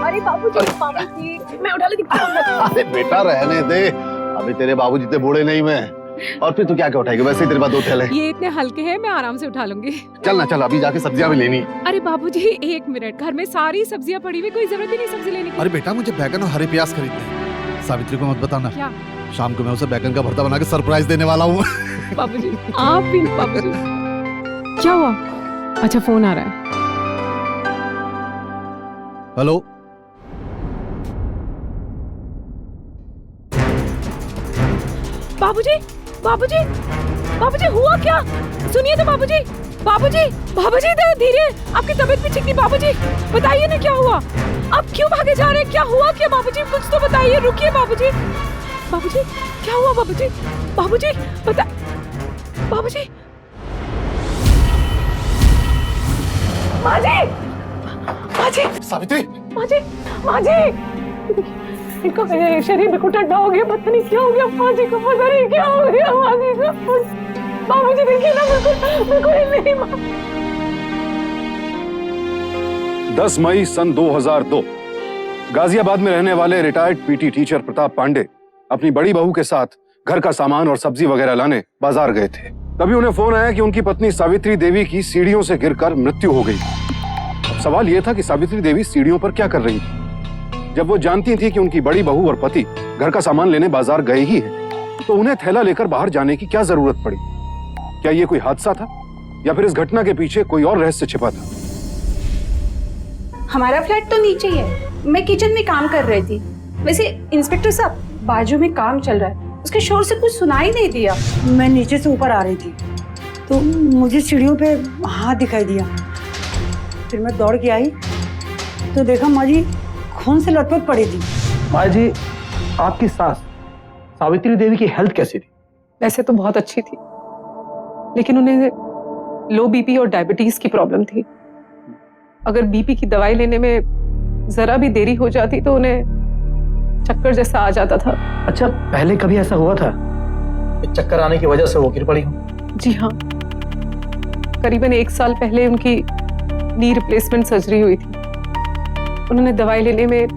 अरे बाबूजी, मैं उठा लेती हूँ। अरे बेटा रहने दे, अभी तेरे बाबू जितने बूढ़े नहीं मैं। और फिर तू क्या क्या उठाएगी, वैसे ही तेरे पास 2 थैले। ये इतने हल्के हैं, मैं आराम से उठा लूंगी। चल ना चल, अभी जाके सब्जियां भी लेनी है। अरे बाबूजी 1 मिनट, घर में सारी सब्जियां पड़ी हुई, कोई जरूरत ही नहीं सब्जी लेने की। अरे बेटा मुझे बैगन और हरे प्याज खरीदने हैं। सावित्री को मत बताना। क्या? शाम को मैं उसे बैगन का भरता बना के सरप्राइज देने वाला हूँ। बाबूजी आप भी। बाबूजी क्या हुआ? अच्छा फोन आ रहा है। हेलो, बाबूजी बाबूजी बाबूजी हुआ क्या? सुनिए तो बाबूजी। बाबूजी बाबूजी धीरे, आपकी तबीयत भी ठीक नहीं। बाबूजी बताइए ना क्या हुआ? आप क्यों भागे जा रहे हैं? क्या हुआ क्या बाबूजी? कुछ तो बताइए। रुकिए बाबूजी। बाबूजी क्या हुआ बाबूजी? बाबूजी बता। बाबूजी माजी माजी सावित्री। माजी माजी इनको शरीर में ठंडा हो गया, पता नहीं क्या हो गया माजी को, पता नहीं क्या हो गया माजी को। बाबूजी देखिए ना, बिल्कुल नहीं। 10 मई सन 2002 गाजियाबाद में रहने वाले retired PT teacher Pratap Pandey अपनी बड़ी बहू के साथ घर का सामान और सब्जी वगैरह लाने बाजार गए थे। तभी उन्हें फोन आया कि उनकी पत्नी सावित्री देवी की सीढ़ियों से गिरकर मृत्यु हो गई। अब सवाल यह था कि सावित्री देवी सीढ़ियों पर क्या कर रही थी, जब वो जानती थी कि उनकी बड़ी बहू और पति घर का सामान लेने बाजार गए ही हैं, तो उन्हें थैला लेकर बाहर जाने की क्या जरूरत पड़ी? क्या ये कोई हादसा था या फिर इस घटना के पीछे कोई और रहस्य छिपा था? हमारा फ्लैट तो नीचे ही है, मैं किचन में काम कर रही थी। वैसे इंस्पेक्टर साहब, बाजू में काम चल रहा है, उसके शोर से कुछ सुनाई नहीं दिया। मैं नीचे से ऊपर आ रही थी तो मुझे सीढ़ियों पे हाथ दिखाई दिया। फिर मैं दौड़ के आई तो देखा माँ जी खून से लथपथ पड़ी थी। माँ जी, आपकी सास सावित्री देवी की हेल्थ कैसी थी? वैसे तो बहुत अच्छी थी, लेकिन उन्हें लो बीपी और डायबिटीज की प्रॉब्लम थी। अगर बीपी की दवाई लेने में जरा भी देरी हो जाती तो उन्हें चक्कर जैसा आ जाता था। अच्छा, पहले कभी ऐसा हुआ था कि चक्कर आने की वजह से वो गिर पड़ी हो? जी हाँ, करीबन 1 साल पहले उनकी नी रिप्लेसमेंट सर्जरी हुई थी। उन्होंने दवाई लेने में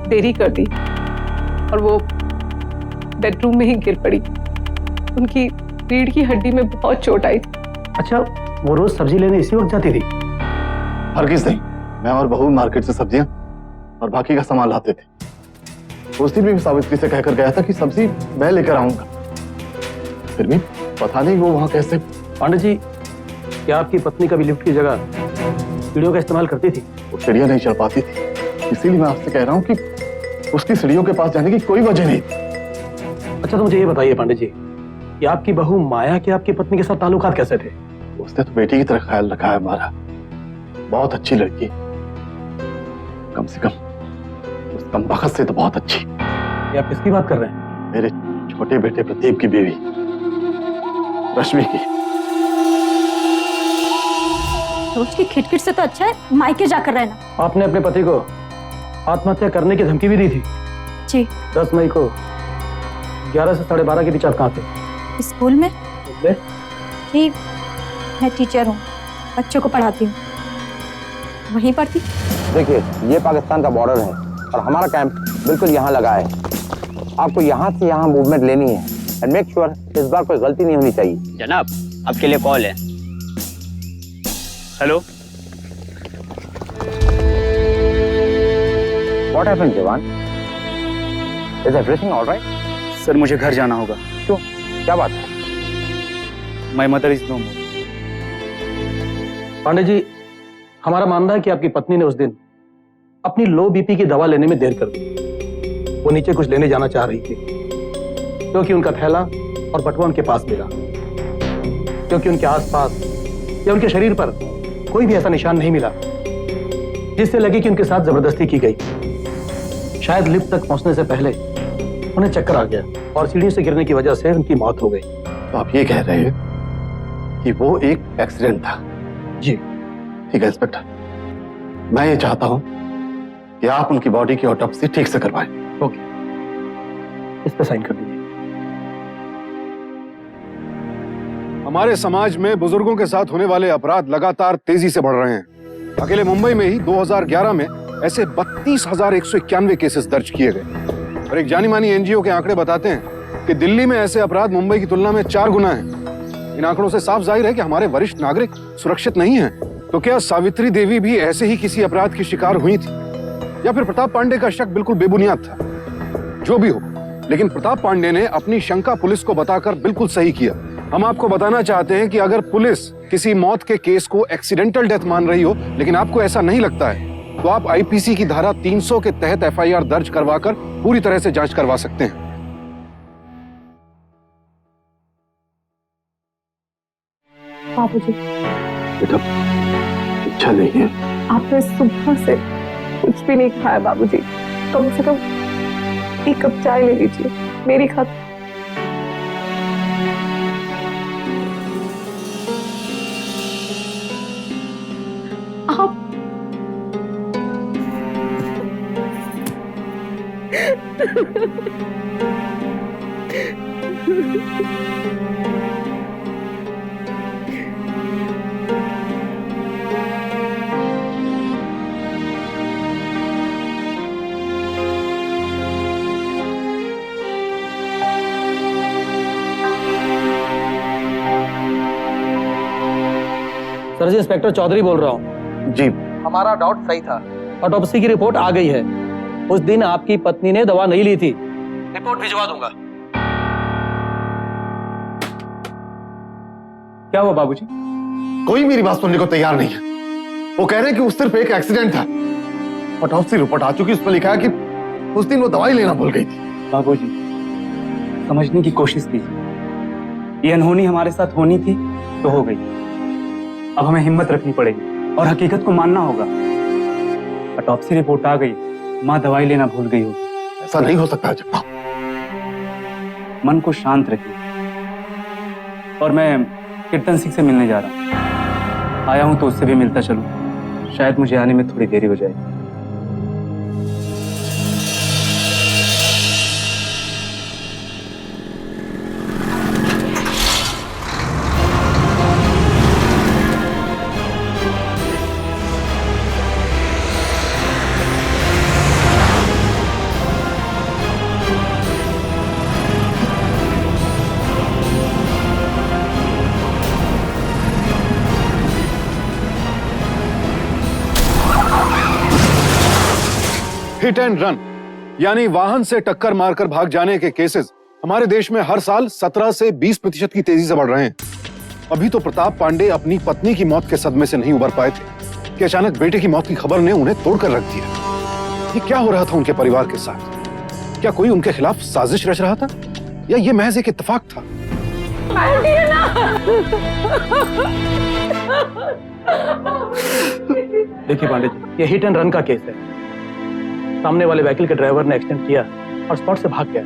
देरी कर दी और वो बेडरूम में ही गिर पड़ी। उनकी रीढ़ की हड्डी में बहुत चोट आई थी। अच्छा, वो रोज सब्जी लेने इसी वक्त जाती थी? हरगिज नहीं, मैं और बहू मार्केट से सब्जियां और बाकी का सामान लाते थे। उस दिन भी सावित्री से कहकर गया था कि सब्जी मैं लेकर आऊंगा, फिर भी पता नहीं वो वहां कैसे। पांडे जी, क्या आपकी पत्नी कभी लिफ्ट की जगह सीढ़ियों का इस्तेमाल करती थी? वो सीढ़ियां नहीं चढ़ पाती थी, इसीलिए मैं आपसे कह रहा हूँ कि उसकी सीढ़ियों के पास जाने की कोई वजह नहीं। अच्छा, तो मुझे ये बताइए पांडे जी कि आपकी बहू माया के आपकी पत्नी के साथ ताल्लुकात कैसे थे? उसने तो बेटी की तरह ख्याल रखा है हमारा। बहुत अच्छी लड़की, कम से कम उस कमबख्त से तो बहुत अच्छी। ये आप किसकी बात कर रहे हैं? मेरे छोटे बेटे प्रदीप की बीवी रश्मि की। रोज की खिटखिट से तो अच्छा है मायके जाकर रहना। आपने अपने पति को आत्महत्या करने की धमकी भी दी थी। जी। 10 मई को 11 से 12:30 के बीच आप कहाँ थे? स्कूल में। जी, मैं टीचर हूँ, बच्चों को पढ़ाती हूँ, वहीं पर थी। देखिए, ये पाकिस्तान का बॉर्डर है और हमारा कैंप बिल्कुल यहाँ लगा है। आपको यहाँ से यहाँ मूवमेंट लेनी है एंड मेक श्योर इस बार कोई गलती नहीं होनी चाहिए। जनाब, आपके लिए कॉल है। हेलो। What happened, जवान? Is everything all right? Sir, मुझे घर जाना होगा। क्यों? क्या बात है? माय मदर इज नो मोर। पांडे जी, हमारा मानना है कि आपकी पत्नी ने उस दिन अपनी लो बीपी की दवा लेने में देर कर दी। वो नीचे कुछ लेने जाना चाह रही थी क्योंकि उनका थैला और बटुआ उनके पास मिला, क्योंकि उनके आसपास या उनके शरीर पर कोई भी ऐसा निशान नहीं मिला जिससे लगे कि उनके साथ जबरदस्ती की गई। शायद लिफ्ट तक पहुंचने से पहले उन्हें चक्कर आ गया और सीढ़ी से गिरने की वजह से उनकी मौत हो गई। तो आप ये कह रहे हैं कि वो एक एक्सीडेंट था? जी। ठीक है इंस्पेक्टर, मैं ये चाहता हूं कि आप उनकी बॉडी की ऑटोप्सी ठीक से करवाएं। ओके, इस पे साइन कर दीजिए। हमारे समाज में बुजुर्गों के साथ होने वाले अपराध लगातार तेजी से बढ़ रहे हैं। अकेले मुंबई में ही 2011 में ऐसे 32,191 केसेस दर्ज किए गए। और एक जानी मानी एनजीओ के आंकड़े बताते हैं कि दिल्ली में ऐसे अपराध मुंबई की तुलना में 4 गुना हैं। इन आंकड़ों से साफ जाहिर है कि हमारे वरिष्ठ नागरिक सुरक्षित नहीं हैं। तो क्या सावित्री देवी भी ऐसे ही किसी अपराध की शिकार हुई थी, या फिर प्रताप पांडे का शक बिल्कुल बेबुनियाद था? जो भी हो, लेकिन प्रताप पांडे ने अपनी शंका पुलिस को बताकर बिल्कुल सही किया। हम आपको बताना चाहते हैं कि अगर पुलिस किसी मौत के केस को एक्सीडेंटल डेथ मान रही हो, लेकिन आपको ऐसा नहीं लगता है, तो आप आईपीसी की धारा 300 के तहत एफआईआर दर्ज करवाकर पूरी तरह से जांच करवा सकते हैं। बाबूजी, बेटा, इच्छा नहीं है। आपने सुबह से कुछ भी नहीं खाया बाबूजी। कम से कम एक कप चाय ले लीजिए मेरी खातिर। आप सर जी, इंस्पेक्टर चौधरी बोल रहा हूँ। जी, हमारा डाउट सही था। ऑटोप्सी की रिपोर्ट आ गई है। उस दिन आपकी पत्नी ने दवा नहीं ली थी। रिपोर्ट भिजवा दूंगा। क्या हुआ बाबूजी? कोई मेरी बात सुनने को तैयार नहीं है। वो कह रहे हैं कि उस सिर्फ एक एक्सीडेंट था। ऑटोप्सी रिपोर्ट आ चुकी, उसमें लिखा है कि उस दिन वो दवाई लेना भूल गई थी। बाबूजी, समझने की कोशिश कीजिए। ये अनहोनी हमारे साथ होनी थी तो हो गई। अब हमें हिम्मत रखनी पड़ेगी और हकीकत को मानना होगा। ऑटोप्सी रिपोर्ट आ गई, माँ दवाई लेना भूल गई होगी। ऐसा नहीं हो सकता जगताप। मन को शांत रखिए। और मैं कीर्तन सिंह से मिलने जा रहा हूँ। आया हूँ तो उससे भी मिलता चलूं। शायद मुझे आने में थोड़ी देरी हो जाएगी। हिट एंड रन यानी वाहन से टक्कर मारकर भाग जाने के केसेस हमारे देश में हर साल 17 से 20% की तेजी से बढ़ रहे हैं। अभी तो प्रताप पांडे अपनी पत्नी की मौत के सदमे से नहीं उबर पाए थे कि अचानक बेटे की मौत की खबर ने उन्हें तोड़कर रख दिया। ये क्या हो रहा था उनके परिवार के साथ? क्या कोई उनके खिलाफ साजिश रच रहा था, या ये महज एक इत्तेफाक था? देखिए पांडे जी, ये हिट एंड रन का केस है। सामने वाले व्हीकल के ड्राइवर ने एक्सीडेंट किया और स्पॉट से भाग गया।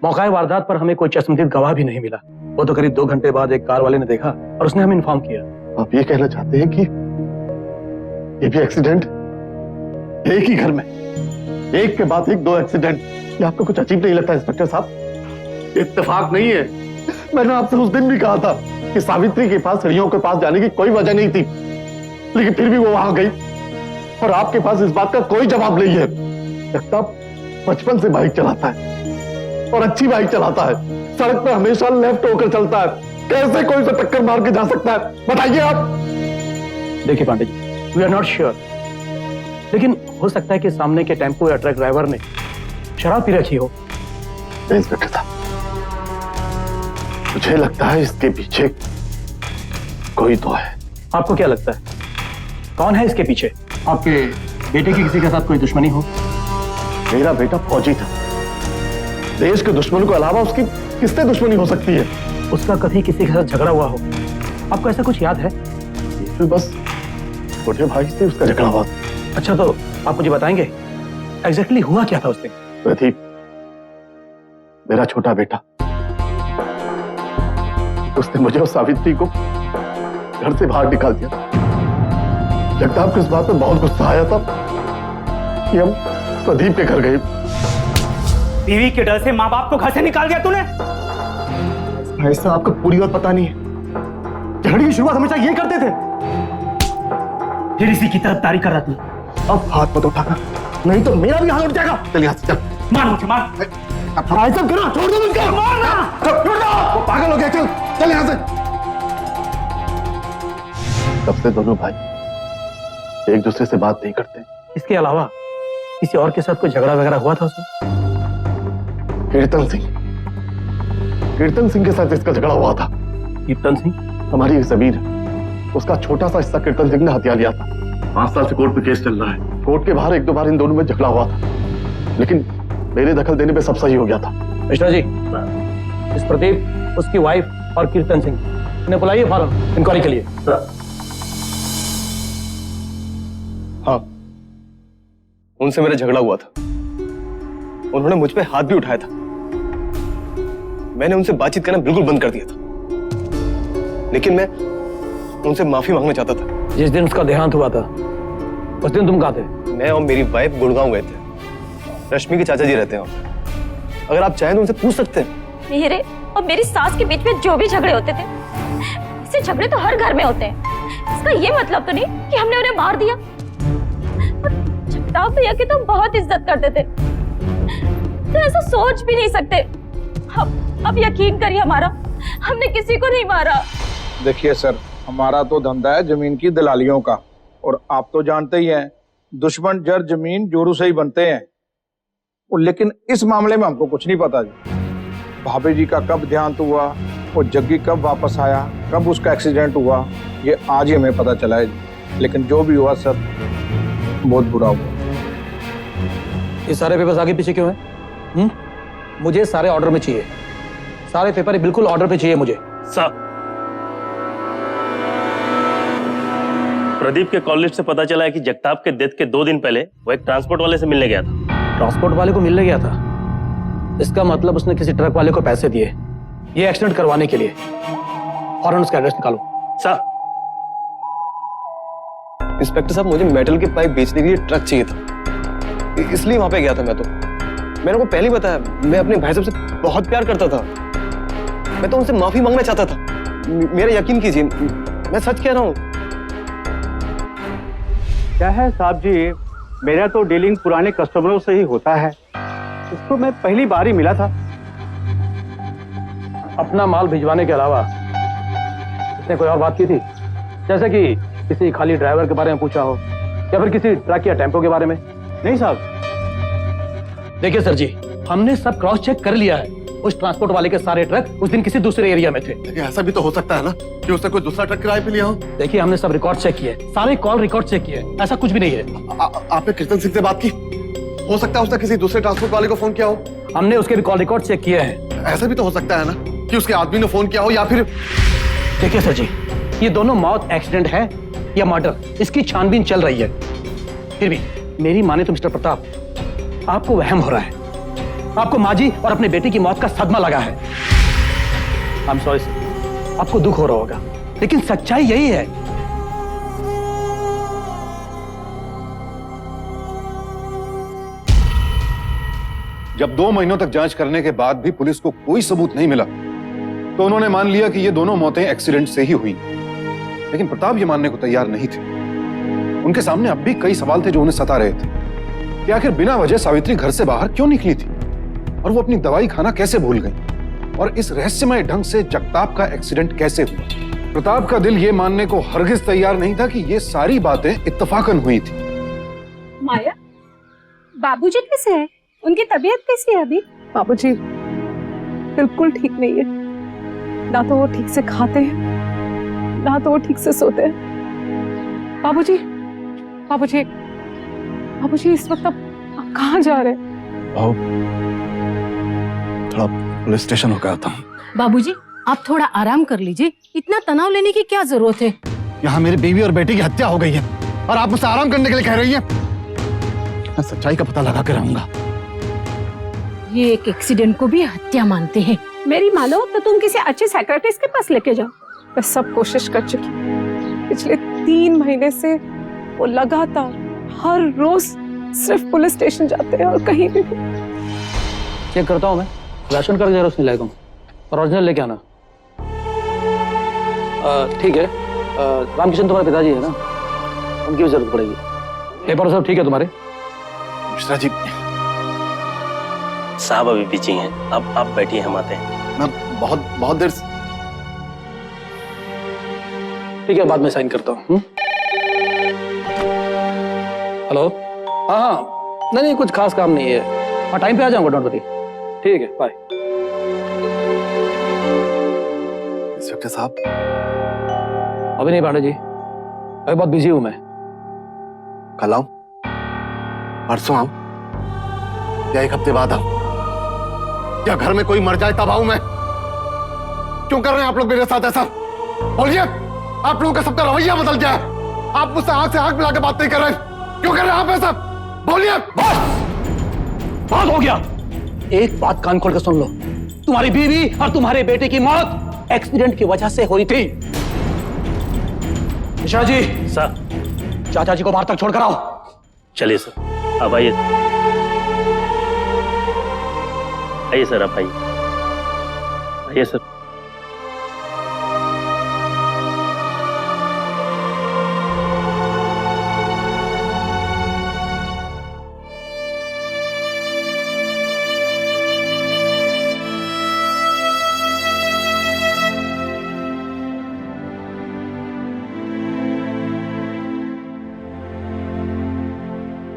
मौका वारदात पर हमें कोई चश्मदीद गवाह भी नहीं मिला। वो तो करीब 2 घंटे बाद एक कार वाले ने देखा और उसने हमें इन्फॉर्म किया। आप ये कहना चाहते हैं कि ये भी एक्सीडेंट एक ही घर में, एक के बाद एक 2 एक्सीडेंट? ये आपको कुछ अजीब नहीं लगता इंस्पेक्टर साहब? इत्तेफाक नहीं है। मैंने आपसे उस दिन भी कहा था कि सावित्री के पास सीढ़ियों के पास जाने की कोई वजह नहीं थी, लेकिन फिर भी वो वहां गई और आपके पास इस बात का कोई जवाब नहीं है। जगताप बचपन से बाइक चलाता है और अच्छी बाइक चलाता है। सड़क पर हमेशा लेफ्ट होकर चलता है। कैसे कोई उसे टक्कर मार के जा सकता है, बताइए आप। देखिए Pandey ji, we are not sure, लेकिन हो सकता है कि सामने के टेम्पो या ट्रक ड्राइवर ने शराब पी रखी हो। इंस्पेक्टर साहब, मुझे लगता है इसके पीछे कोई तो है। आपको क्या लगता है, कौन है इसके पीछे? आपके बेटे की किसी के साथ कोई दुश्मनी हो? मेरा बेटा फौजी था। देश के दुश्मन को अलावा उसकी किससे दुश्मनी हो सकती है? उसका कभी किसी के साथ झगड़ा हुआ हो? आपको ऐसा कुछ याद है? तो बस छोटे भाई से उसका झगड़ा हुआ। अच्छा, तो आप मुझे बताएंगे एग्जैक्टली हुआ क्या था उस दिन? प्रदीप, मेरा छोटा बेटा, उसने मुझे और सावित्री को घर से बाहर निकाल दिया। जगताप को इस बात में बहुत गुस्सा आया था कि हम प्रदीप के घर गए। बीवी के डर से माँ बाप को घर से निकाल दिया तूने? ऐसा आपको पूरी बात पता नहीं है। झगड़े की शुरुआत हमेशा ये करते थे। फिर इसी की तरफदारी कर रहा तू। अब हाथ मत उठाना। नहीं तो मेरा भी हाथ उठ जाएगा। चल यहाँ से चल। मार मुझे, मार। भाई साहब करो, छोड़ दो मुझको। मारना। छोड़ दो। वो पागल हो गया। चल चल यहाँ से। तब से दोनों भाई एक दूसरे से बात नहीं करते। इसके अलावा किसी और के साथ कोई झगड़ा वगैरह हुआ था उसमें? कीर्तन सिंह के साथ इसका झगड़ा हुआ था। कीर्तन सिंह? हमारी एक जमीन है, उसका छोटा सा हिस्सा कीर्तन सिंह ने हथिया लिया था। 5 साल से कोर्ट में केस चल रहा है। कोर्ट के बाहर 1-2 बार इन दोनों में झगड़ा हुआ था, लेकिन मेरे दखल देने पे सब सही हो गया था। मिश्रा जी, इस प्रदीप, उसकी वाइफ और कीर्तन सिंह इन्हें बुलाइए फौरन इंक्वायरी के लिए। हाँ, उनसे मेरा झगड़ा हुआ था। उन्होंने मुझ पे हाथ भी उठाया था। मैंने उनसे बातचीत करना बिल्कुल बंद कर दिया था, लेकिन मैं उनसे माफी मांगना चाहता था। जिस दिन उसका देहांत हुआ था उस दिन तुम कहाँ थे? मैं और मेरी वाइफ गुड़गांव गए थे। रश्मि के चाचा जी रहते हैं वहाँ। अगर आप चाहें तो उनसे पूछ सकते हैं। मेरे और मेरी सास के बीच में जो भी झगड़े होते थे, ऐसे झगड़े तो हर घर में होते हैं। इसका ये मतलब तो नहीं कि हमने उन्हें मार दिया। जगताप भैया की तो बहुत इज्जत करते थे, तो ऐसा सोच भी नहीं सकते। अब यकीन करिए हमारा, हमने किसी को नहीं मारा। देखिए सर, हमारा तो धंधा है जमीन की दलालियों का, और आप तो जानते ही हैं दुश्मन जड़ जमीन जोरू से ही बनते हैं। लेकिन इस मामले में हमको कुछ नहीं पता जी। भाभी जी का कब देहांत हुआ और जग्गी कब वापस आया, कब उसका एक्सीडेंट हुआ, ये आज ही हमें पता चला है। लेकिन जो भी हुआ सर, बहुत बुरा हुआ। ये सारे पेपर्स आगे पीछे क्यों हैं? मुझे सारे ऑर्डर में चाहिए। सारे पेपर बिल्कुल ऑर्डर पे चाहिए मुझे। सर, प्रदीप के कॉल लिस्ट से पता चला है कि जगताप के डेथ के 2 दिन पहले वो एक ट्रांसपोर्ट वाले से मिलने गया था। ट्रांसपोर्ट वाले को मिलने गया था? इसका मतलब उसने किसी ट्रक वाले को पैसे दिए ये एक्सीडेंट करवाने के लिए। और उसका एड्रेस निकालो। सर, इंस्पेक्टर साहब, मुझे मेटल के पाइप बेचने के लिए ट्रक चाहिए था, इसलिए वहां पे गया था। मैंने को पहले ही बताया, मैं अपने भाई साहब से बहुत प्यार करता था। मैं तो उनसे माफी मांगना चाहता था। मेरा यकीन कीजिए, मैं सच कह रहा हूँ। क्या है साहब जी, मेरा तो डीलिंग पुराने कस्टमरों से ही होता है। इसको मैं पहली बार ही मिला था। अपना माल भिजवाने के अलावा इसने कोई और बात की थी? जैसे कि किसी खाली ड्राइवर के बारे में पूछा हो, या फिर किसी ट्रक या टेम्पो के बारे में? नहीं साहब। देखिए सर जी, हमने सब क्रॉस चेक कर लिया है। उस ट्रांसपोर्ट वाले के सारे ट्रक उस दिन किसी दूसरे एरिया में थे। लेकिन ऐसा भी तो हो सकता है ना कि उसने कोई दूसरा ट्रक किराए पे लिया हो। देखिए, हमने सब रिकॉर्ड चेक किए, सारे कॉल रिकॉर्ड चेक किए, ऐसा कुछ भी नहीं है। आपने कीर्तन सिंह से बात की? हो सकता है उसने किसी दूसरे ट्रांसपोर्ट वाले को फोन किया हो। हमने उसके भी कॉल रिकॉर्ड चेक किए हैं। ऐसा भी तो हो सकता है ना कि उसके आदमी ने फोन किया हो, या फिर। देखिए सर जी, ये दोनों मौत एक्सीडेंट है या मर्डर, इसकी छानबीन चल रही है। फिर भी मेरी माने तो मिस्टर प्रताप, आपको वहम हो रहा है। आपको माँ जी और अपने बेटे की मौत का सदमा लगा है। आई एम सॉरी सर, आपको दुख हो रहा होगा, लेकिन सच्चाई यही है। जब 2 महीनों तक जांच करने के बाद भी पुलिस को कोई सबूत नहीं मिला, तो उन्होंने मान लिया कि ये दोनों मौतें एक्सीडेंट से ही हुई। लेकिन प्रताप ये मानने को तैयार नहीं थे। उनके सामने अब भी कई सवाल थे जो उन्हें सता रहे थे कि आखिर बिना वजह सावित्री घर से बाहर क्यों निकली थी, और वो अपनी दवाई खाना कैसे भूल गई, और इस रहस्यमय ढंग से जगताप का एक्सीडेंट कैसे हुआ। प्रताप का दिल ये मानने को हरगिज तैयार नहीं था कि ये सारी बातें इत्तफाकन हुई थी। माया, बाबूजी कैसे हैं? उनकी तबीयत कैसी है अभी? बाबूजी बिल्कुल ठीक नहीं है। ना तो वो ठीक से खाते हैं, ना तो वो ठीक से सोते हैं। बाबूजी, बाबूजी, बाबूजी, इस वक्त आप कहाँ जा रहे हैं? थोड़ा पुलिस स्टेशन हो गया था। बाबूजी, आप थोड़ा आराम कर लीजिए। इतना तनाव लेने की क्या जरूरत है? यहाँ मेरी बीवी और बेटी की हत्या हो गई है, और आप मुझसे आराम करने के लिए कह रही हैं। मैं सच्चाई का पता लगा के रहूंगा। ये एक एक्सीडेंट को भी हत्या मानते हैं। मेरी मानो तो तुम किसी अच्छे साइकियाट्रिस्ट के पास लेके जाओ। मैं सब कोशिश कर चुकी। पिछले 3 महीने से वो लगातार हर रोज सिर्फ पुलिस स्टेशन जाते हैं और कहीं भी। चेक करता हूँ मैं। राशन कार्ड जरूर नहीं लाएगा, और ओरिजिनल लेके आना। ठीक है। रामकिशन तुम्हारे पिताजी है ना, उनकी भी जरूरत पड़ेगी। पेपर सब ठीक है तुम्हारे? मिश्रा जी, साहब अभी बिजी हैं, अब आप बैठिए, हम आते हैं। मैं बहुत देर से। ठीक है, बाद में साइन करता हूँ। हेलो। हाँ, नहीं कुछ खास काम नहीं है। हाँ, टाइम पे आ जाऊंगा, डोंट वरी। ठीक है, बाय। इंस्पेक्टर साहब, अभी नहीं पांडे जी, अभी बहुत बिजी हूं मैं। कल आऊं, परसों आऊं, या एक हफ्ते बाद आऊं, या घर में कोई मर जाए तब आऊं मैं? क्यों कर रहे हैं आप लोग मेरे साथ ऐसा? बोलिए, आप लोगों का सबका रवैया बदल गया है। आप मुझसे आंख से आंख मिला के बात नहीं कर रहे। क्यों कर रहे हैं आप ऐसा? बोलिए। बहुत हो गया। एक बात कान खोल कर सुन लो, तुम्हारी बीवी और तुम्हारे बेटे की मौत एक्सीडेंट की वजह से हुई थी। मिश्रा जी, सर, चाचा जी को बाहर तक छोड़कर आओ। चलिए सर, अब आइए। आइए सर, आप आइए। आइए सर।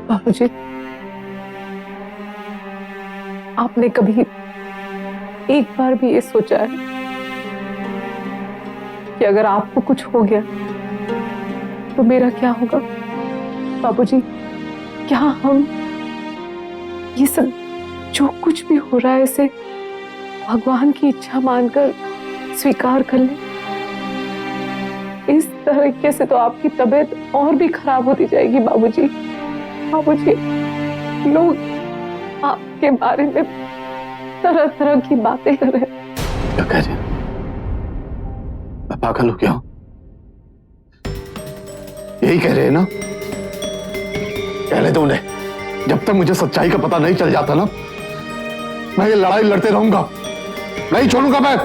बाबूजी, आपने कभी एक बार भी ये सोचा है कि अगर आपको कुछ हो गया तो मेरा क्या होगा? बाबूजी, क्या हम ये सब जो कुछ भी हो रहा है इसे भगवान की इच्छा मानकर स्वीकार कर लें? इस तरीके से तो आपकी तबीयत और भी खराब होती जाएगी बाबूजी। बाबूजी, लोग आपके बारे में तरह तरह की बातें कर रहे हैं। क्या कह रहे हैं? मैं पागल हूं क्या? यही कह रहे हैं ना? कहने दो उन्हें। जब तक मुझे सच्चाई का पता नहीं चल जाता ना, मैं ये लड़ाई लड़ते रहूंगा, नहीं छोड़ूंगा मैं।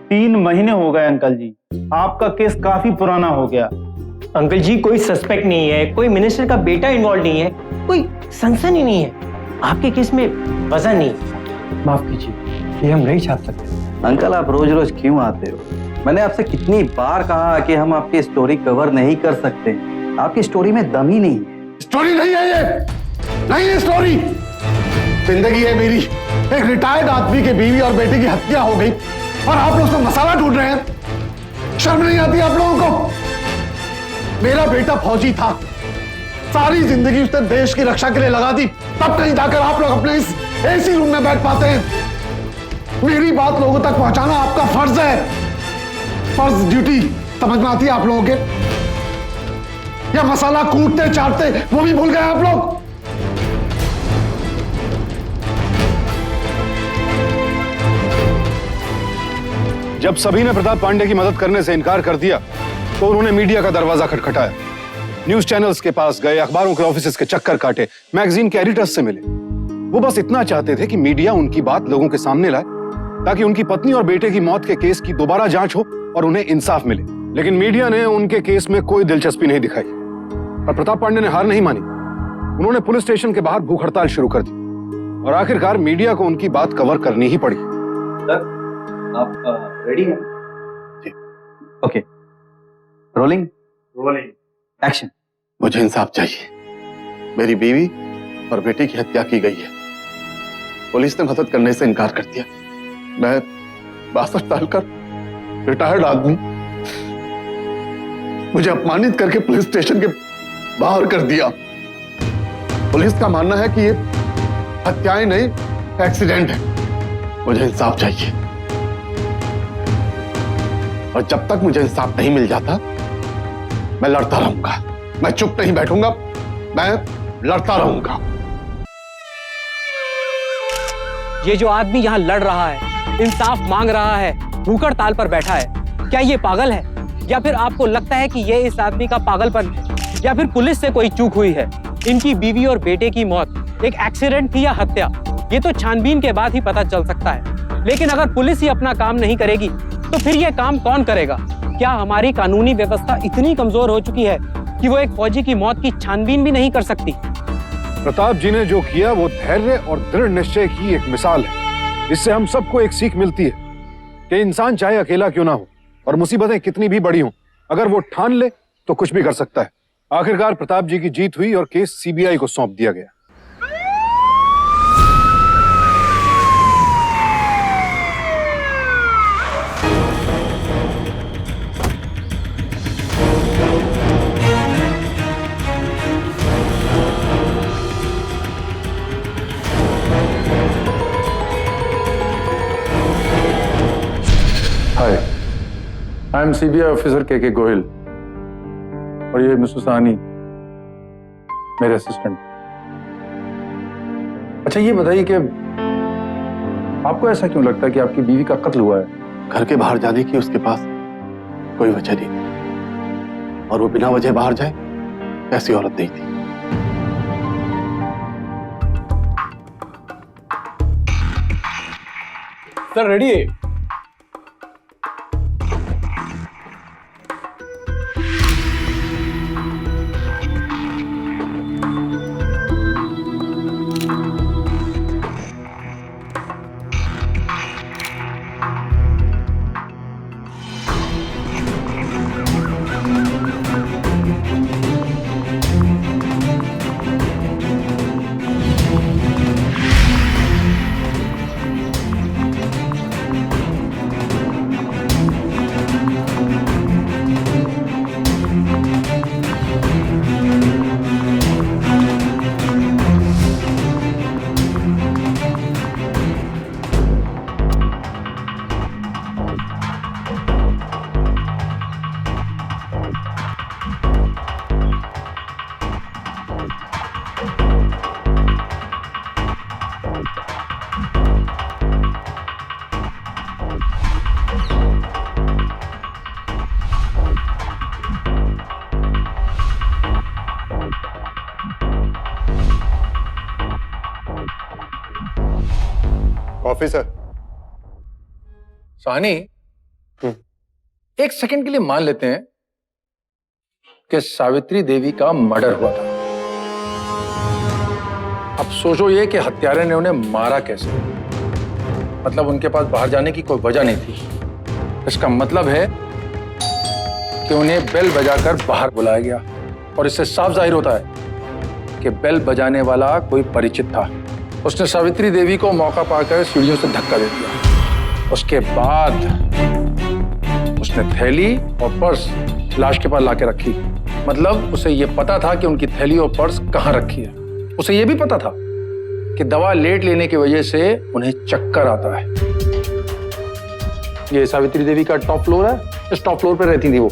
तीन महीने हो गए अंकल जी, आपका केस काफी पुराना हो गया। अंकल जी, कोई सस्पेक्ट नहीं है, कोई मिनिस्टर का बेटा इन्वॉल्व नहीं है, कोई सनसनी नहीं है, आपके केस में वजह नहीं। माफ कीजिए, ये हम नहीं चाह सकते। अंकल, आप रोज रोज क्यों आते हो? मैंने आपसे कितनी बार कहा कि हम आपकी स्टोरी कवर नहीं कर सकते। आपकी स्टोरी में दम ही नहीं है। स्टोरी नहीं है ये, नहीं है स्टोरी। जिंदगी है मेरी। एक रिटायर्ड आदमी के बीवी और बेटे की हत्या हो गई और आप लोग उसका मसाला ढूंढ रहे हैं। शर्म नहीं आती आप लोगों को? मेरा बेटा फौजी था, सारी जिंदगी उसने देश की रक्षा के लिए लगा दी, तब कहीं जाकर आप लोग अपने इस एसी रूम में बैठ पाते हैं। मेरी बात लोगों तक पहुंचाना आपका फर्ज है। फर्ज, ड्यूटी समझ में आती है आप लोगों के? या मसाला कूटते चाटते वो भी भूल गए आप लोग? जब सभी ने प्रताप पांडे की मदद करने से इनकार कर दिया तो उन्होंने मीडिया का दरवाजा खटखटाया। न्यूज चैनल्स के पास गए, अखबारों के ऑफिस के चक्कर काटे, मैगजीन के एडिटर्स से मिले। वो बस इतना चाहते थे कि मीडिया उनकी बात लोगों के सामने लाए ताकि उनकी पत्नी और बेटे की मौत के केस की दोबारा जांच हो और उन्हें इंसाफ मिले। लेकिन मीडिया ने उनके केस में कोई दिलचस्पी नहीं दिखाई और प्रताप पांडे ने हार नहीं मानी। उन्होंने पुलिस स्टेशन के बाहर भूख हड़ताल शुरू कर दी और आखिरकार मीडिया को उनकी बात कवर करनी ही पड़ी। सर, आप रेडी हैं? Okay, rolling action. मुझे इंसाफ चाहिए। मेरी बीवी और बेटे की हत्या की गई है। पुलिस ने मदद करने से इनकार कर दिया। मैं 62 साल का रिटायर्ड आदमी, मुझे अपमानित करके पुलिस स्टेशन के बाहर कर दिया। पुलिस का मानना है कि ये हत्याएं नहीं, एक्सीडेंट है। मुझे इंसाफ चाहिए और जब तक मुझे इंसाफ नहीं मिल जाता मैं लड़ता रहूंगा। मैं चुप नहीं बैठूंगा, मैं लड़ता रहूंगा। ये जो आदमी यहाँ लड़ रहा है, इंसाफ मांग रहा है, भूख हड़ताल पर बैठा है, क्या ये पागल है? या फिर आपको लगता है कि ये इस आदमी का पागलपन है? या फिर पुलिस से कोई चूक हुई है? इनकी बीवी और बेटे की मौत एक एक्सीडेंट थी या हत्या, ये तो छानबीन के बाद ही पता चल सकता है। लेकिन अगर पुलिस ही अपना काम नहीं करेगी तो फिर ये काम कौन करेगा? क्या हमारी कानूनी व्यवस्था इतनी कमजोर हो चुकी है कि वो एक फौजी की मौत की छानबीन भी नहीं कर सकती? प्रताप जी ने जो किया वो धैर्य और दृढ़ निश्चय की एक मिसाल है। इससे हम सबको एक सीख मिलती है कि इंसान चाहे अकेला क्यों ना हो और मुसीबतें कितनी भी बड़ी हों, अगर वो ठान ले तो कुछ भी कर सकता है। आखिरकार प्रताप जी की जीत हुई और केस सीबीआई को सौंप दिया गया। हाय, आई एम सीबीआई ऑफिसर के गोयल और ये मिसेस साहनी मेरे असिस्टेंट। अच्छा ये बताइए कि आपको ऐसा क्यों लगता है कि आपकी बीवी का कत्ल हुआ है? घर के बाहर जाने की उसके पास कोई वजह नहीं थी और वो बिना वजह बाहर जाए ऐसी औरत नहीं थी। सर रेडी है? ऑफिसर साहनी, एक सेकंड के लिए मान लेते हैं कि सावित्री देवी का मर्डर हुआ था। अब सोचो ये कि हत्यारे ने उन्हें मारा कैसे? मतलब उनके पास बाहर जाने की कोई वजह नहीं थी। इसका मतलब है कि उन्हें बेल बजाकर बाहर बुलाया गया और इससे साफ जाहिर होता है कि बेल बजाने वाला कोई परिचित था। उसने सावित्री देवी को मौका पाकर सीढ़ियों से धक्का दे दिया। उसके बाद उसने थैली और पर्स लाश के पास लाके रखी। मतलब उसे यह पता था कि उनकी थैली और पर्स कहां रखी है। उसे यह भी पता था कि दवा लेट लेने की वजह से उन्हें चक्कर आता है। ये सावित्री देवी का टॉप फ्लोर है, इस टॉप फ्लोर पर रहती थी वो,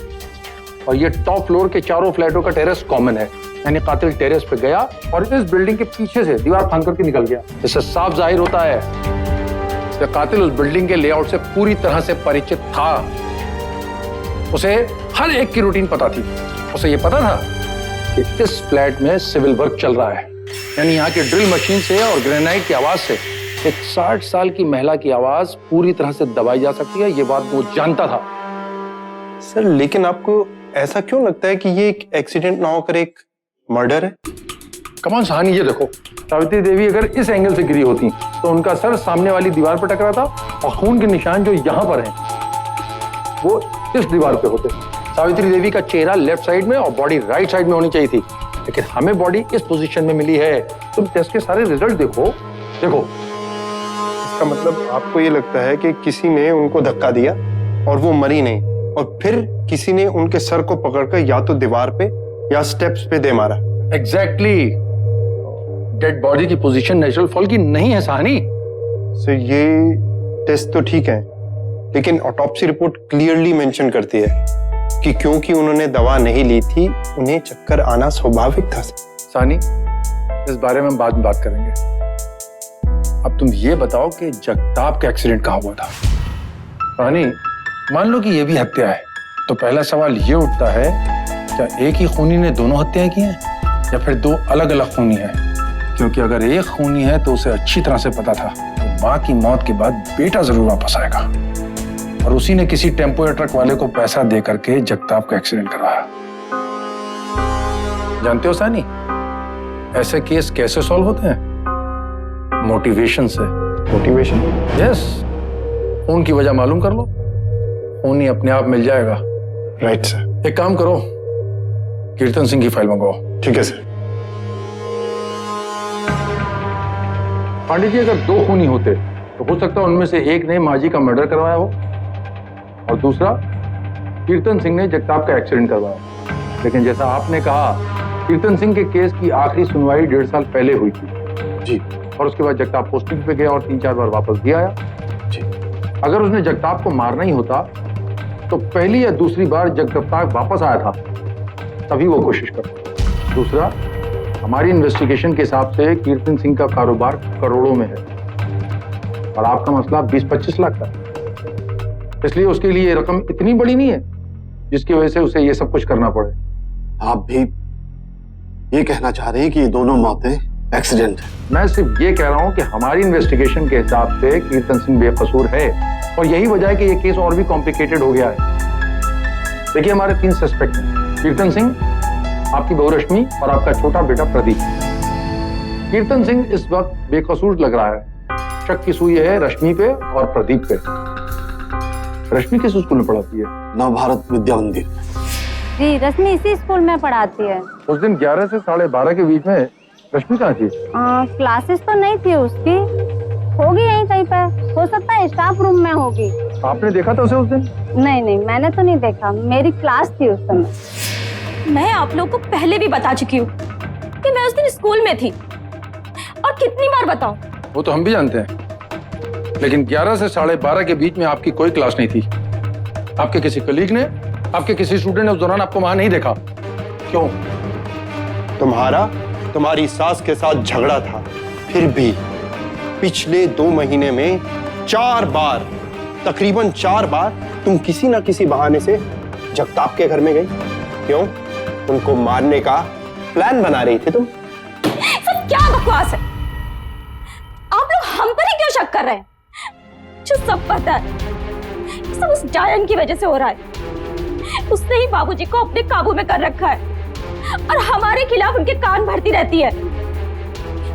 और ये टॉप फ्लोर के चारों फ्लैटों का टेरेस कॉमन है। यानी कातिल टेरेस पे गया और इस बिल्डिंग के पीछे से दीवार फांद करके निकल गया। इससे साफ जाहिर होता है कि कातिल उस बिल्डिंग के लेआउट से पूरी तरह से परिचित था। उसे हर एक की रूटीन पता थी। उसे यह पता था कि इस फ्लैट में सिविल वर्क चल रहा है, यानी यहाँ की ड्रिल मशीन से और ग्रेनाइट की आवाज से एक 60 साल की महिला की आवाज पूरी तरह से दबाई जा सकती है। ये बात वो जानता था। सर लेकिन आपको ऐसा क्यों लगता है कि ये एक एक्सीडेंट ना होकर एक मर्डर है? कमान साहनी, ये देखो, सावित्री देवी अगर इस एंगल से गिरी होती तो उनका सर सामने वाली दीवार पर टकरा था और खून के निशान जो यहाँ पर हैं वो इस दीवार पे होते। सावित्री देवी का चेहरा लेफ्ट साइड में और बॉडी राइट साइड में होनी चाहिए थी, लेकिन हमें बॉडी इस पोजीशन में मिली है। तुम टेस्ट के सारे रिजल्ट देखो। इसका मतलब आपको ये लगता है कि किसी ने उनको धक्का दिया और वो मरी नहीं, और फिर किसी ने उनके सर को पकड़कर या तो दीवार पे या स्टेप्स पे दे मारा? एग्जैक्टली। डेड बॉडी की पोजीशन नेचुरल फॉल की नहीं है साहनी। सर ये टेस्ट तो ठीक है, लेकिन ऑटोप्सी रिपोर्ट क्लियरली मेंशन करती है कि क्योंकि उन्होंने दवा नहीं ली थी उन्हें चक्कर आना स्वाभाविक था। सानी, इस बारे में बाद में बात करेंगे। अब तुम ये बताओ कि जगताप का एक्सीडेंट कहाँ हुआ था? सानी, मान लो कि ये भी हत्या है, तो पहला सवाल ये उठता है, क्या एक ही खूनी ने दोनों हत्याएं की हैं या फिर दो अलग अलग खूनी हैं? क्योंकि अगर एक खूनी है तो उसे अच्छी तरह से पता था माँ की मौत के बाद बेटा जरूर वापस आएगा, और उसी ने किसी टेम्पो या ट्रक वाले को पैसा दे करके जगताप का एक्सीडेंट करवाया। जानते हो सानी, ऐसे केस कैसे सॉल्व होते हैं? मोटिवेशन से। मोटिवेशन? यस। खून की वजह मालूम कर लो, खून ही अपने आप मिल जाएगा। Right sir. एक काम करो, कीर्तन सिंह की फाइल मंगवाओ। ठीक है सर। पांडे जी, अगर दो खूनी होते तो हो सकता है उनमें से एक ने माँ जी का मर्डर करवाया हो और दूसरा कीर्तन सिंह ने जगताप का एक्सीडेंट करवाया। लेकिन जैसा आपने कहा, कीर्तन सिंह के केस की आखिरी सुनवाई 1.5 साल पहले हुई थी जी, और उसके बाद जगताप पोस्टिंग पे गया और 3-4 बार वापस भी आया जी। अगर उसने जगताप को मारना ही होता तो पहली या दूसरी बार जगताप वापस आया था तभी वो कोशिश करता। दूसरा, हमारी इन्वेस्टिगेशन के हिसाब से कीर्तन सिंह का कारोबार करोड़ों में है और आपका मसला 20-25 लाख का, इसलिए उसके लिए ये रकम इतनी बड़ी नहीं है जिसकी वजह से उसे ये सब कुछ करना पड़े। आप भी ये कहना चाह रहे हैं कि ये दोनों मौतें एक्सीडेंट है? मैं सिर्फ ये कह रहा हूं कि हमारी इन्वेस्टिगेशन के हिसाब से कीर्तन सिंह बेकसूर है और यही वजह है कि ये केस और भी कॉम्प्लिकेटेड हो गया है। देखिए, हमारे 3 सस्पेक्ट हैं, कीर्तन सिंह, आपकी बहू रश्मि और आपका छोटा बेटा प्रदीप। कीर्तन सिंह इस वक्त बेकसूर लग रहा है। शक की सुई है रश्मि पे और प्रदीप पे। रश्मि किस स्कूल में पढ़ाती है? नवभारत विद्या मंदिर। जी, रश्मि इसी स्कूल में पढ़ाती है। उस दिन 11 से 12:30 के बीच में रश्मि कहाँ थी? क्लासेस तो नहीं थी उसकी, होगी यहीं कहीं पर, हो सकता है स्टाफ रूम में होगी। आपने देखा था उसे उस दिन? नहीं, मैंने तो नहीं देखा, मेरी क्लास थी उस समय। मैं आप लोग को पहले भी बता चुकी हूँ कि मैं उस दिन स्कूल में थी, और कितनी बार बताऊं? वो तो हम भी जानते हैं, लेकिन 11 से 12:30 के बीच में आपकी कोई क्लास नहीं थी। आपके किसी कलीग ने, आपके किसी स्टूडेंट ने उस दौरान आपको वहां नहीं देखा। क्यों? तुम्हारी सास के साथ झगड़ा था, फिर भी पिछले 2 महीने में 4 बार, तकरीबन 4 बार तुम किसी ना किसी बहाने से जगताप के घर में गई। क्यों? उनको मारने का प्लान बना रही थी तुम। सब क्या बकवास है? आप लोग हम पर ही क्यों शक कर रहे हैं? जो सब पता है, सब उस जायन की वजह से हो रहा है। उसने ही बाबूजी को अपने काबू में कर रखा है और हमारे खिलाफ उनके कान भरती रहती है।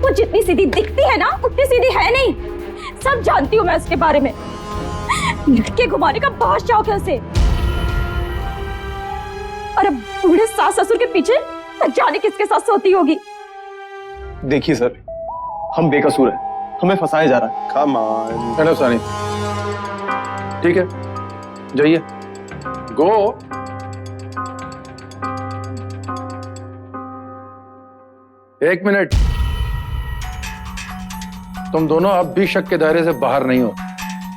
वो जितनी सीधी दिखती है ना, उतनी सीधी है नहीं। सब जानती हूँ मैं उसके बारे में। लड़के घुमाने का बहुत शौक है उसे, और अब बूढ़े सास ससुर के पीछे न जाने किसके साथ सोती होगी। देखिए सर, हम बेकसूर हैं, हमें फंसाया जा रहा है। Come on. हेलो सानी, ठीक है, जाइए, गो। एक मिनट, तुम दोनों अब भी शक के दायरे से बाहर नहीं हो,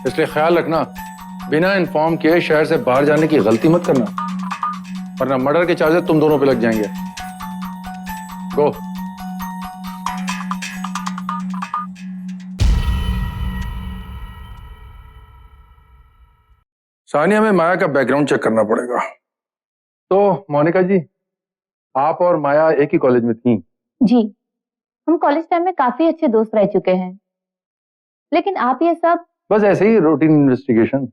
इसलिए ख्याल रखना, बिना इन्फॉर्म किए शहर से बाहर जाने की गलती मत करना, वरना मर्डर के चार्जेस तुम दोनों पे लग जाएंगे। गो। सानिया, में माया का बैकग्राउंड चेक करना पड़ेगा। तो मोनिका जी, आप और माया एक ही कॉलेज में थी? जी, हम कॉलेज टाइम में काफी अच्छे दोस्त रह चुके हैं, लेकिन आप ये सब बस ऐसे ही रूटीन इन्वेस्टिगेशन।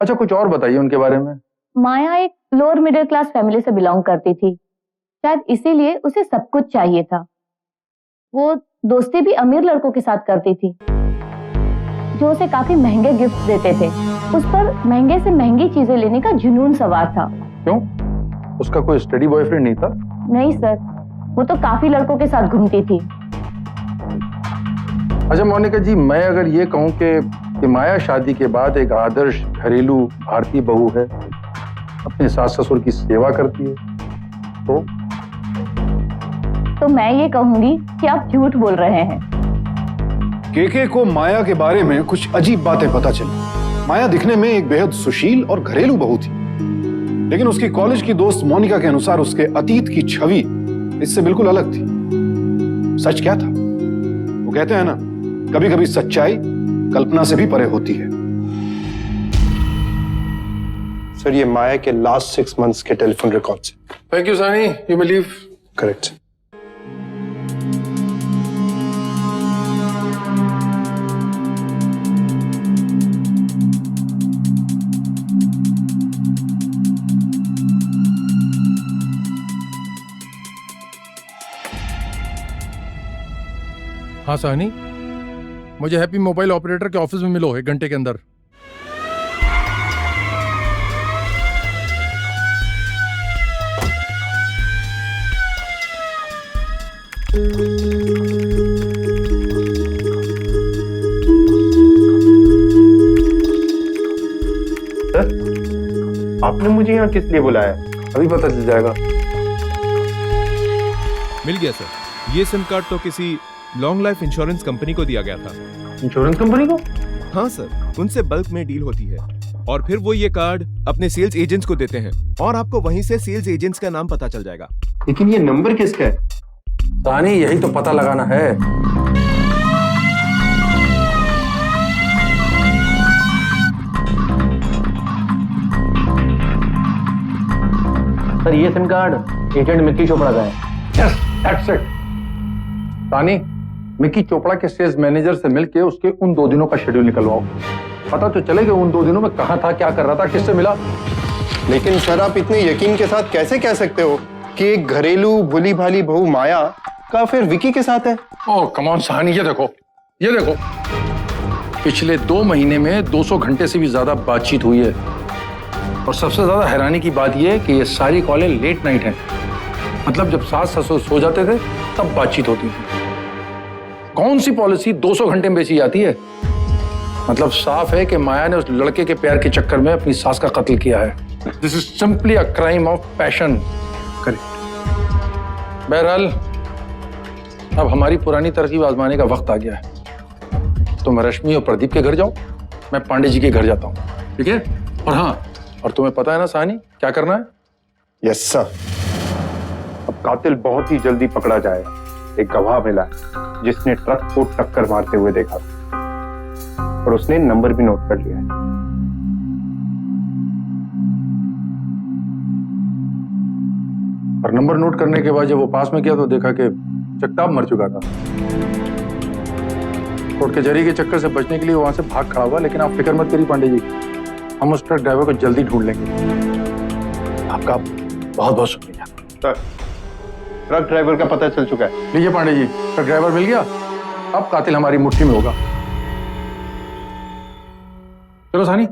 अच्छा, कुछ और बताइए उनके बारे में। माया एक लोअर मिडिल क्लास फैमिली से बिलोंग करती थी, शायद इसीलिए उसे सब कुछ चाहिए था। वो दोस्ती भी अमीर लड़कों के साथ करती थी जो उसे काफी महंगे गिफ्ट देते थे। उस पर महंगे से महंगी चीजें लेने का जुनून सवार था। क्यों? उसका कोई स्टडी बॉयफ्रेंड नहीं था? नहीं सर, वो तो काफी लड़कों के साथ घूमती थी। अच्छा मोनिका जी, मैं अगर ये कहूं कि माया शादी के बाद एक आदर्श घरेलू भारतीय बहू है, अपने सास ससुर की सेवा करती है, तो मैं ये कहूंगी कि आप झूठ बोल रहे हैं। केके को माया के बारे में कुछ अजीब बातें पता चली। माया दिखने में एक बेहद सुशील और घरेलू बहू थी, लेकिन उसकी कॉलेज की दोस्त मोनिका के अनुसार उसके अतीत की छवि इससे बिल्कुल अलग थी। सच क्या था? वो कहते हैं ना, कभी कभी सच्चाई कल्पना से भी परे होती है। सर, ये माया के लास्ट 6 months के टेलीफोन रिकॉर्ड्स। थैंक यू सानी, यू मे लीव। करेक्ट। हाँ साहनी, मुझे हैप्पी मोबाइल ऑपरेटर के ऑफिस में मिलो 1 घंटे के अंदर। आपने मुझे यहाँ किस लिए बुलाया? अभी पता चल जाएगा। मिल गया सर। ये सिम कार्ड तो किसी लॉन्ग लाइफ इंश्योरेंस कंपनी को दिया गया था। इंश्योरेंस कंपनी को? हाँ सर, उनसे बल्क में डील होती है और फिर वो ये कार्ड अपने सेल्स एजेंट्स को देते हैं और आपको वहीं से सेल्स एजेंट्स का नाम पता चल जाएगा। लेकिन ये नंबर किसका है? सानी, यही तो पता लगाना है। सर, ये SIM card agent Mickey Chopra का है। Yes, that's it. सानी, मिक्की चोपड़ा के सेल्स मैनेजर से मिलके उसके उन 2 दिनों का शेड्यूल निकलवाओ। पता तो चले कि उन 2 दिनों में कहाँ था, क्या कर रहा था, किससे मिला। लेकिन सर, आप इतने यकीन के साथ कैसे कह सकते हो कि एक घरेलू भोली भाली बहू माया का फिर विकी के साथ है? ओह कम ऑन सानी, ये देखो, ये देखो, पिछले 2 महीने में 200 घंटे से भी ज्यादा बातचीत हुई है। और सबसे ज्यादा हैरानी की बात यह है कि ये सारी कॉलें लेट नाइट हैं। मतलब जब सास ससुर सो जाते थे तब बातचीत होती थी। कौन सी पॉलिसी 200 घंटे में बेची जाती है? मतलब साफ है कि माया ने उस लड़के के प्यार के चक्कर में अपनी सास का कत्ल किया है। This is simply a crime of passion. बहरहाल अब हमारी पुरानी तरकीब आजमाने का वक्त आ गया है। तुम रश्मि और प्रदीप के घर जाओ, मैं पांडे जी के घर जाता हूँ, ठीक है? और हाँ, और तुम्हें पता है ना सानी क्या करना है? Yes sir. अब कातिल बहुत ही जल्दी पकड़ा जाएगा। एक गवाह मिला जिसने ट्रक को टक्कर मारते हुए देखा और उसने नंबर भी नोट कर लिया है। और नंबर नोट करने के बाद जब वो पास में किया तो देखा कि जगताप मर चुका था। कोर्ट कचहरी के चक्कर से बचने के लिए वहां से भाग खड़ा हुआ। लेकिन आप फिक्र मत करिए पांडे जी, हम उस ट्रक ड्राइवर को जल्दी ढूंढ लेंगे। आपका बहुत बहुत शुक्रिया। ट्रक ड्राइवर का पता चल चुका है। लीजिए पांडे जी, ट्रक ड्राइवर मिल गया। अब कातिल हमारी मुट्ठी में होगा। चलो सानी।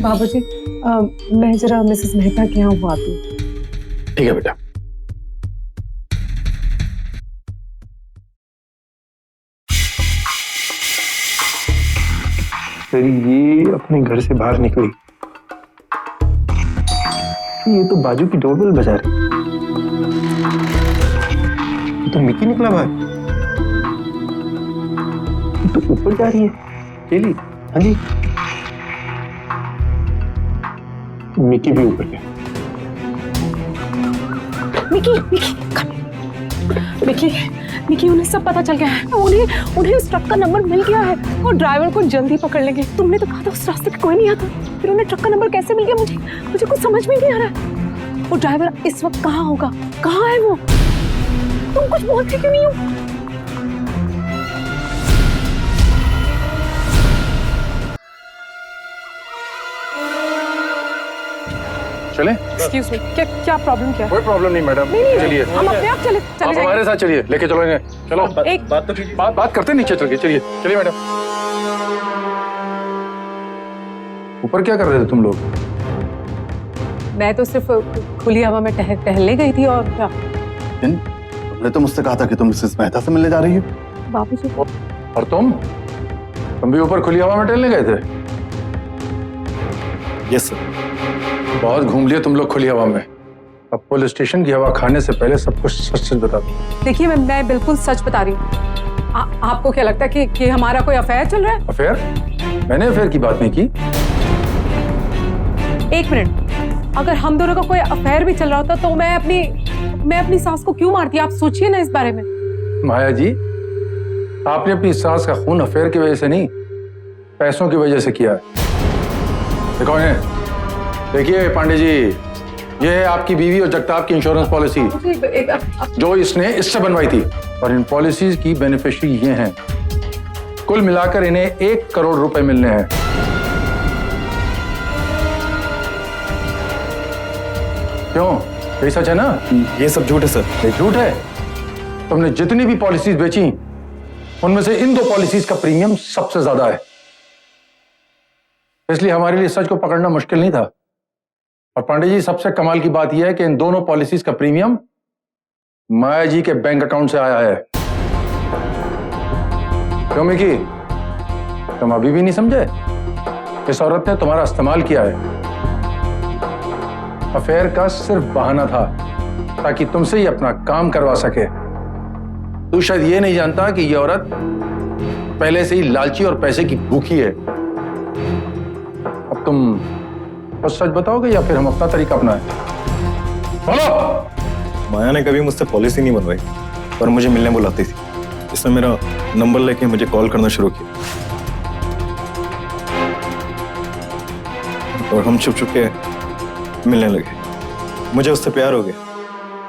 बाबूजी, मैं जरा मिसेस मेहता के यहाँ आती हूँ। ठीक है बेटा। फिर ये अपने घर से बाहर निकली, ये तो बाजू की डोरबेल बजा रही। ये तो मिक्की निकला बाहर। ये तो ऊपर जा रही है केली। हाँ जी, मिक्की भी ऊपर गया। मिक्की, उन्हें सब पता चल गया है। उन्हें उस ट्रक का नंबर मिल गया है और ड्राइवर को जल्दी पकड़ लेंगे। तुमने तो कहा था उस रास्ते पे कोई नहीं आता, फिर उन्हें ट्रक का नंबर कैसे मिल गया? मुझे कुछ समझ में नहीं आ रहा है। वो ड्राइवर इस वक्त कहाँ होगा? कहाँ है वो? तुम कुछ बोलते क्यों नहीं हो? चलें? एक्सक्यूज मी, क्या प्रॉब्लम क्या है? कोई प्रॉब्लम नहीं मैडम, चलिए हम अपने आप चले आप हमारे साथ चलिए, लेके चलो इन्हें। चलो एक बात तो कीजिए। बात करते नीचे चल के। चलिए मैडम। ऊपर क्या कर रहे थे तुम लोग? मैं तो सिर्फ खुली हवा में टहलने गई थी। और क्या? तुमने तो मुझसे कहा था कि तुम मिसेस मेहता से मिलने जा रही हो। बाबूजी, और तुम भी ऊपर खुली हवा में टहलने गए थे? Yes sir. बहुत घूम लिए तुम लोग खुली हवा में। अब पुलिस स्टेशन की हवा खाने से पहले सब कुछ सच बता दो। देखिए मैं बिल्कुल सच बता रही हूँ। आपको क्या लगता है कि हमारा कोई अफेयर चल रहा है? अफेयर? मैंने अफेयर की बात नहीं की। 1 मिनट, अगर हम दोनों का कोई अफेयर भी चल रहा होता तो मैं अपनी सास को क्यों मारती? आप सोचिए ना इस बारे में। माया जी, आपने अपनी सास का खून अफेयर की वजह से नहीं, पैसों की वजह से किया है। देखो इन्हें, देखिए पांडे जी, ये है आपकी बीवी और जगताप की इंश्योरेंस पॉलिसी जो इसने इससे बनवाई थी। और इन पॉलिसीज की बेनिफिशियरी ये हैं। कुल मिलाकर इन्हें 1 करोड़ रुपए मिलने हैं। क्यों, यही सच है ना? ये सब झूठ है सर। ये झूठ है? तुमने जितनी भी पॉलिसीज बेची उनमें से इन 2 पॉलिसीज का प्रीमियम सबसे ज्यादा है, इसलिए हमारे लिए सच को पकड़ना मुश्किल नहीं था। और पांडे जी, सबसे कमाल की बात यह है कि इन दोनों पॉलिसीज का प्रीमियम माया जी के बैंक अकाउंट से आया है। क्यों मिकी, तुम अभी भी नहीं समझे? इस औरत ने तुम्हारा इस्तेमाल किया है। अफेयर का सिर्फ बहाना था ताकि तुमसे ही अपना काम करवा सके। तू शायद ये नहीं जानता कि ये औरत पहले से ही लालची और पैसे की भूखी है। अब तुम बस सच बताओगे या फिर हम अपना तरीका अपनाएं? बोलो। माया ने कभी मुझसे पॉलिसी नहीं बनवाई, पर मुझे मिलने बुलाती थी। इसने मेरा नंबर लेके मुझे कॉल करना शुरू किया और हम छुप छुप के मिलने लगे। मुझे उससे प्यार हो गया।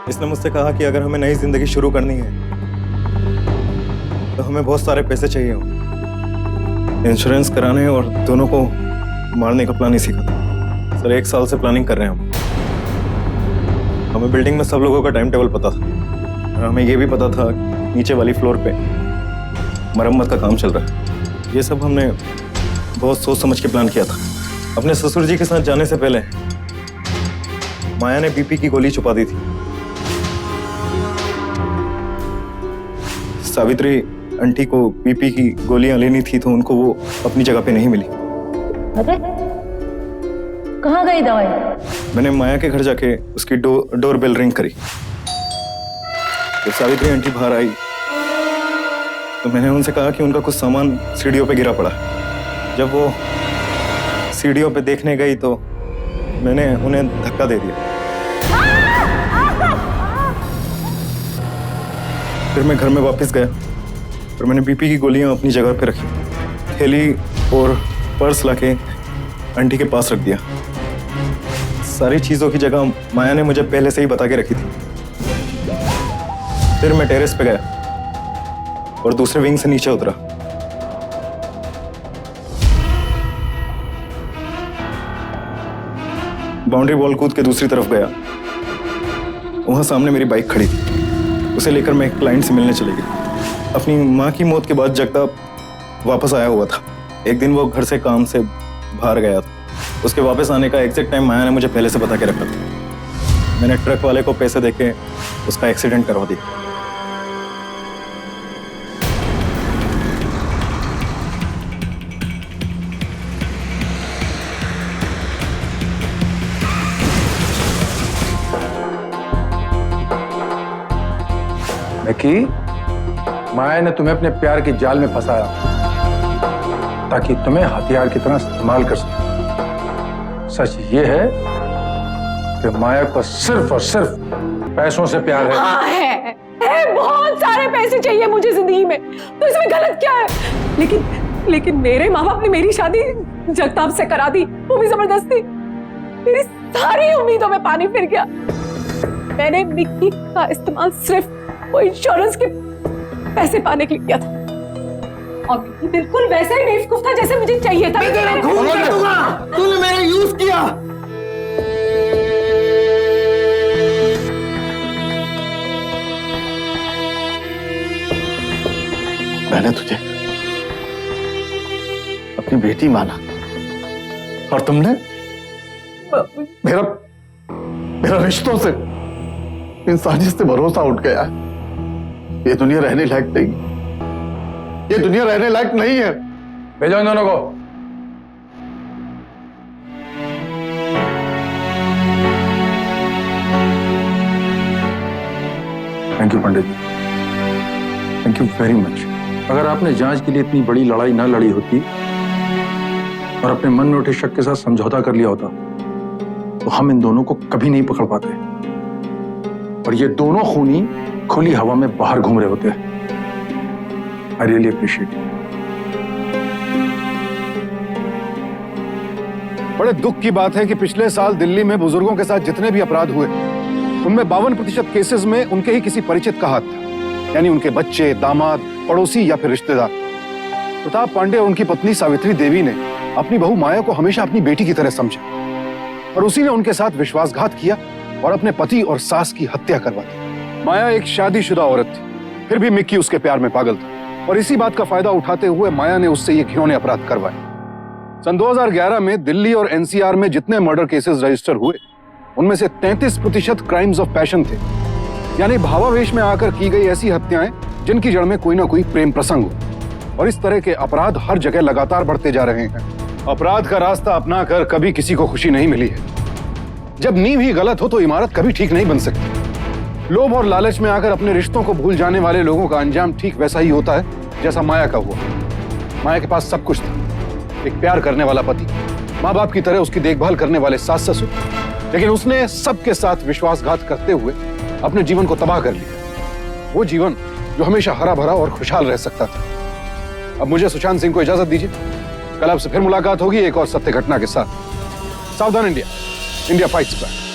इसने मुझसे कहा कि अगर हमें नई जिंदगी शुरू करनी है तो हमें बहुत सारे पैसे चाहिए हो। इंश्योरेंस कराने और दोनों को मारने का प्लान ही सीखा था। सर 1 साल से प्लानिंग कर रहे हैं हम। हमें बिल्डिंग में सब लोगों का टाइम टेबल पता था और हमें यह भी पता था नीचे वाली फ्लोर पे मरम्मत का काम चल रहा है। ये सब हमने बहुत सोच समझ के प्लान किया था। अपने ससुर जी के साथ जाने से पहले माया ने बीपी की गोली छुपा दी थी। सावित्री आंटी को बीपी की गोलियां लेनी थी तो उनको वो अपनी जगह पे नहीं मिली। अरे कहाँ गई दवाई? मैंने माया के घर जाके उसकी डोर बेल रिंग करी। जब सावित्री आंटी बाहर आई तो मैंने उनसे कहा कि उनका कुछ सामान सीढ़ियों पे गिरा पड़ा। जब वो सीढ़ियों पे देखने गई तो मैंने उन्हें धक्का दे दिया। फिर मैं घर में वापस गया और मैंने बीपी की गोलियां अपनी जगह पे रखी। थैली और पर्स लाके आंटी के पास रख दिया। सारी चीजों की जगह माया ने मुझे पहले से ही बता के रखी थी। फिर मैं टेरेस पे गया और दूसरे विंग से नीचे उतरा। बाउंड्री वॉल कूद के दूसरी तरफ गया। वहां सामने मेरी बाइक खड़ी थी। उसे लेकर मैं एक क्लाइंट से मिलने चली गई। अपनी माँ की मौत के बाद जगताप वापस आया हुआ था। एक दिन वो घर से काम से बाहर गया था। उसके वापस आने का एग्जैक्ट टाइम माया ने मुझे पहले से बता के रखा था। मैंने ट्रक वाले को पैसे देके उसका एक्सीडेंट करवा दिया। कि माया ने तुम्हें अपने प्यार के जाल में फंसाया ताकि तुम्हें हथियार की तरह इस्तेमाल कर सके। सच ये है कि माया को सिर्फ और सिर्फ पैसों से प्यार है। हाँ है, बहुत सारे पैसे चाहिए मुझे जिंदगी में, तो इसमें गलत क्या है? लेकिन मेरे माँ बाप ने मेरी शादी जगताप से करा दी, वो भी जबरदस्ती। मेरी सारी उम्मीदों में पानी फिर गया। मैंने मिक्की का इस्तेमाल सिर्फ वो इंश्योरेंस के पैसे पाने के लिए किया था और मिक्की बिल्कुल वैसा ही बेवकूफ था जैसे मुझे चाहिए था। तूने मेरा यूज किया। मैंने तुझे अपनी बेटी माना और तुमने मेरा रिश्तों से, इंसानियत से भरोसा उठ गया। ये दुनिया रहने लायक नहीं। ये दुनिया रहने लायक नहीं है। भेजो इन दोनों को। Thank you Pandit ji, thank you very much. अगर आपने जांच के लिए इतनी बड़ी लड़ाई ना लड़ी होती और अपने मन में उठे शक के साथ समझौता कर लिया होता तो हम इन दोनों को कभी नहीं पकड़ पाते और ये दोनों खूनी खुली हवा में बाहर घूम रहे होते हैं। I really appreciate. बड़े दुख की बात है कि पिछले साल दिल्ली में बुजुर्गों के साथ जितने भी अपराध हुए उनमें 52% केसेस में उनके ही किसी परिचित का हाथ था, यानी उनके बच्चे, दामाद, पड़ोसी या फिर रिश्तेदार। प्रताप पांडे और उनकी पत्नी सावित्री देवी ने अपनी बहू माया को हमेशा अपनी बेटी की तरह समझा और उसी ने उनके साथ विश्वासघात किया और अपने पति और सास की हत्या करवा दी। माया एक शादीशुदा औरत थी, फिर भी मिक्की उसके प्यार में पागल था और इसी बात का फायदा उठाते हुए माया ने उससे ये घिनौने अपराध करवाए। सन 2011 में दिल्ली और एनसीआर में जितने मर्डर केसेस रजिस्टर हुए उनमें से 33% क्राइम्स ऑफ पैशन थे, यानी भावावेश में आकर की गई ऐसी हत्याएं जिनकी जड़ में कोई ना कोई प्रेम प्रसंग हो। और इस तरह के अपराध हर जगह लगातार बढ़ते जा रहे हैं। अपराध का रास्ता अपनाकर कभी किसी को खुशी नहीं मिली है। जब नींव ही गलत हो तो इमारत कभी ठीक नहीं बन सकती। लोभ और लालच में आकर अपने रिश्तों को भूल जाने वाले लोगों का अंजाम ठीक वैसा ही होता है जैसा माया का हुआ। माया के पास सब कुछ था, एक प्यार करने वाला पति, माँ बाप की तरह उसकी देखभाल करने वाले सास ससुर, लेकिन उसने सबके साथ विश्वासघात करते हुए अपने जीवन को तबाह कर लिया। वो जीवन जो हमेशा हरा भरा और खुशहाल रह सकता था। अब मुझे सुशांत सिंह को इजाजत दीजिए। कल आपसे फिर मुलाकात होगी एक और सत्य घटना के साथ। सावधान इंडिया, इंडिया फाइट्स बैक।